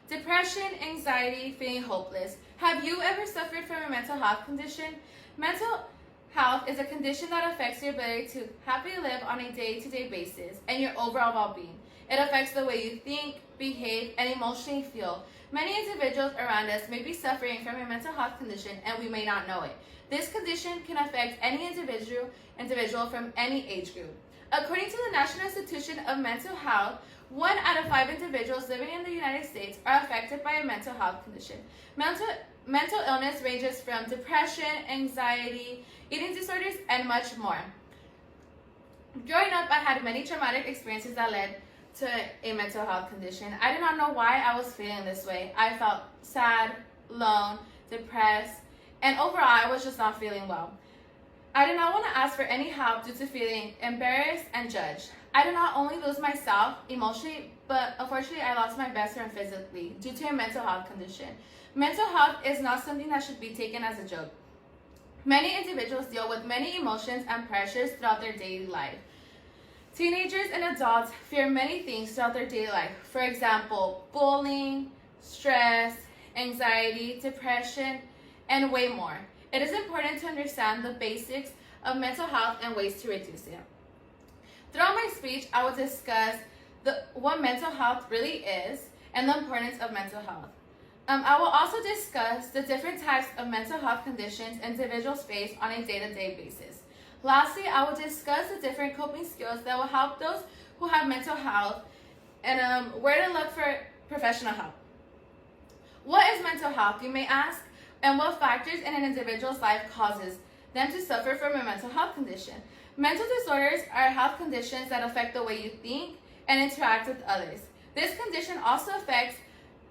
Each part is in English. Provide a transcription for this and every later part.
Depression, anxiety, feeling hopeless. Have you ever suffered from a mental health condition? Mental health is a condition that affects your ability to happily live on a day-to-day basis and your overall well-being. It affects the way you think, behave, and emotionally feel. Many individuals around us may be suffering from a mental health condition and we may not know it. This condition can affect any individual from any age group. According to the National Institution of Mental Health, 1 out of 5 individuals living in the United States are affected by a mental health condition. Mental illness ranges from depression, anxiety, eating disorders, and much more. Growing up, I had many traumatic experiences that led to a mental health condition. I did not know why I was feeling this way. I felt sad, alone, depressed, and overall, I was just not feeling well. I did not want to ask for any help due to feeling embarrassed and judged. I did not only lose myself emotionally, but unfortunately I lost my best friend physically due to a mental health condition. Mental health is not something that should be taken as a joke. Many individuals deal with many emotions and pressures throughout their daily life. Teenagers and adults fear many things throughout their daily life. For example, bullying, stress, anxiety, depression, and way more. It is important to understand the basics of mental health and ways to reduce it. Throughout my speech, I will discuss what mental health really is and the importance of mental health. I will also discuss the different types of mental health conditions individuals face on a day-to-day basis. Lastly, I will discuss the different coping skills that will help those who have mental health and where to look for professional help. What is mental health, you may ask, and what factors in an individual's life causes them to suffer from a mental health condition? Mental disorders are health conditions that affect the way you think and interact with others. This condition also affects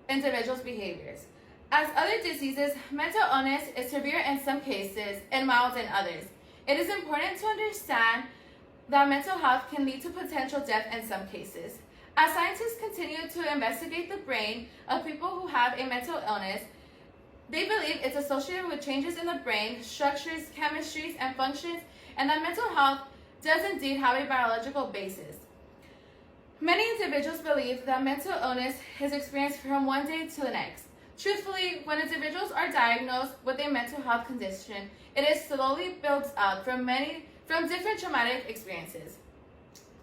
individuals' behaviors. As other diseases, mental illness is severe in some cases and mild in others. It is important to understand that mental health can lead to potential death in some cases. As scientists continue to investigate the brain of people who have a mental illness, they believe it's associated with changes in the brain, structures, chemistries, and functions, and that mental health does indeed have a biological basis. Many individuals believe that mental illness is experienced from one day to the next. Truthfully, when individuals are diagnosed with a mental health condition, it is slowly built up from different traumatic experiences.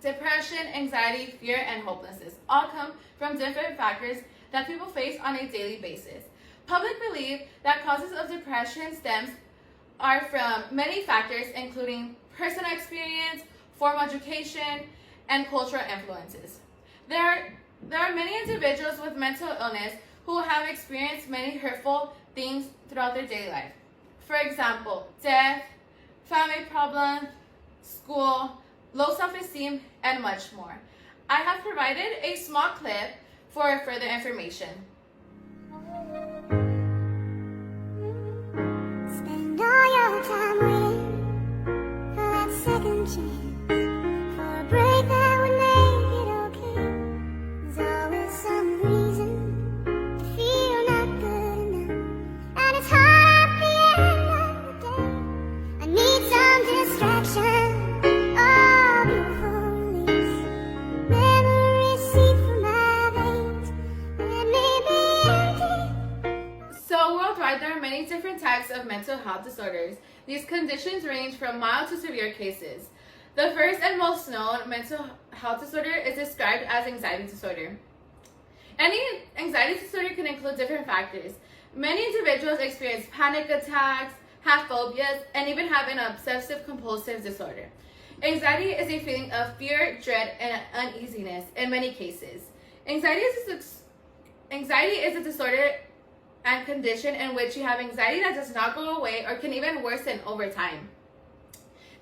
Depression, anxiety, fear, and hopelessness all come from different factors that people face on a daily basis. Public belief that causes of depression stems are from many factors, including personal experience, formal education, and cultural influences. There are many individuals with mental illness who have experienced many hurtful things throughout their daily life. For example, death, family problems, school, low self-esteem, and much more. I have provided a small clip for further information. Spend all your time waiting for that second chance, for a break that would make it okay. There's always some reason to feel not good enough, and it's hard at the end of the day. I need some distraction, oh beautiful release. Memories seep from my veins, let me be empty. So worldwide, there are many different types of mental health disorders. These conditions range from mild to severe cases. The first and most known mental health disorder is described as anxiety disorder. Any anxiety disorder can include different factors. Many individuals experience panic attacks, have phobias, and even have an obsessive-compulsive disorder. Anxiety is a feeling of fear, dread, and uneasiness in many cases. Anxiety is a disorder and condition in which you have anxiety that does not go away or can even worsen over time.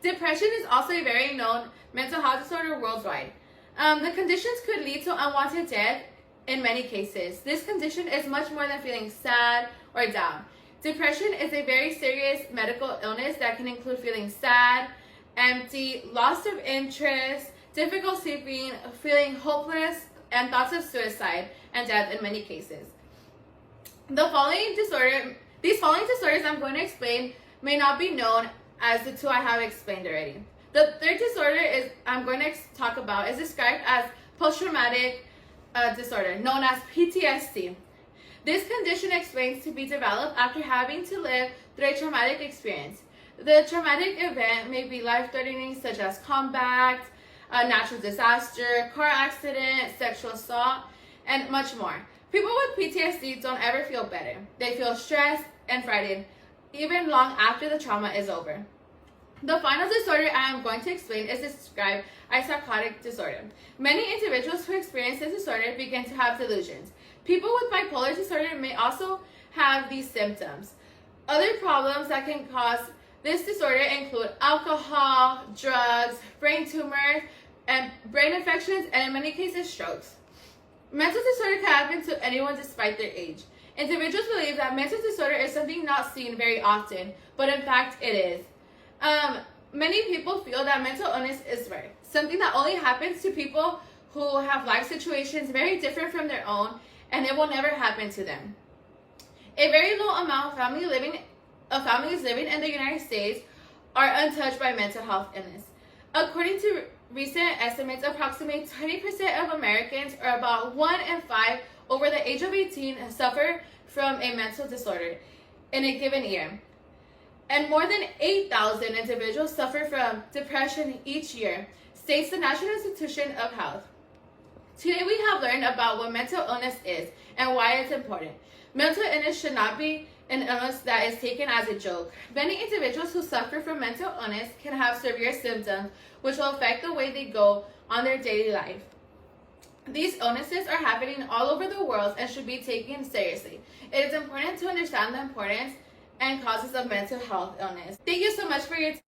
Depression is also a very known mental health disorder worldwide. The conditions could lead to unwanted death in many cases. This condition is much more than feeling sad or down. Depression is a very serious medical illness that can include feeling sad, empty, loss of interest, difficult sleeping, feeling hopeless, and thoughts of suicide and death in many cases. These following disorders I'm going to explain may not be known as the two I have explained already. The third disorder I'm going to talk about is described as post-traumatic disorder, known as PTSD. This condition explains to be developed after having to live through a traumatic experience. The traumatic event may be life-threatening, such as combat, a natural disaster, car accident, sexual assault, and much more. People with PTSD don't ever feel better. They feel stressed and frightened, even long after the trauma is over. The final disorder I am going to explain is described as psychotic disorder. Many individuals who experience this disorder begin to have delusions. People with bipolar disorder may also have these symptoms. Other problems that can cause this disorder include alcohol, drugs, brain tumors, and brain infections, and in many cases, strokes. Mental disorder can happen to anyone despite their age. Individuals believe that mental disorder is something not seen very often, but in fact it is. Many people feel that mental illness is rare, something that only happens to people who have life situations very different from their own, and it will never happen to them. A very low amount of families living in the United States are untouched by mental health illness. According to recent estimates, approximately 20% of Americans, or about 1 in 5 over the age of 18, suffer from a mental disorder in a given year. And more than 8,000 individuals suffer from depression each year, states the National Institution of Health. Today we have learned about what mental illness is and why it's important. Mental illness should not be an illness that is taken as a joke. Many individuals who suffer from mental illness can have severe symptoms which will affect the way they go on their daily life. These illnesses are happening all over the world and should be taken seriously. It is important to understand the importance and causes of mental health illness. Thank you so much for your time.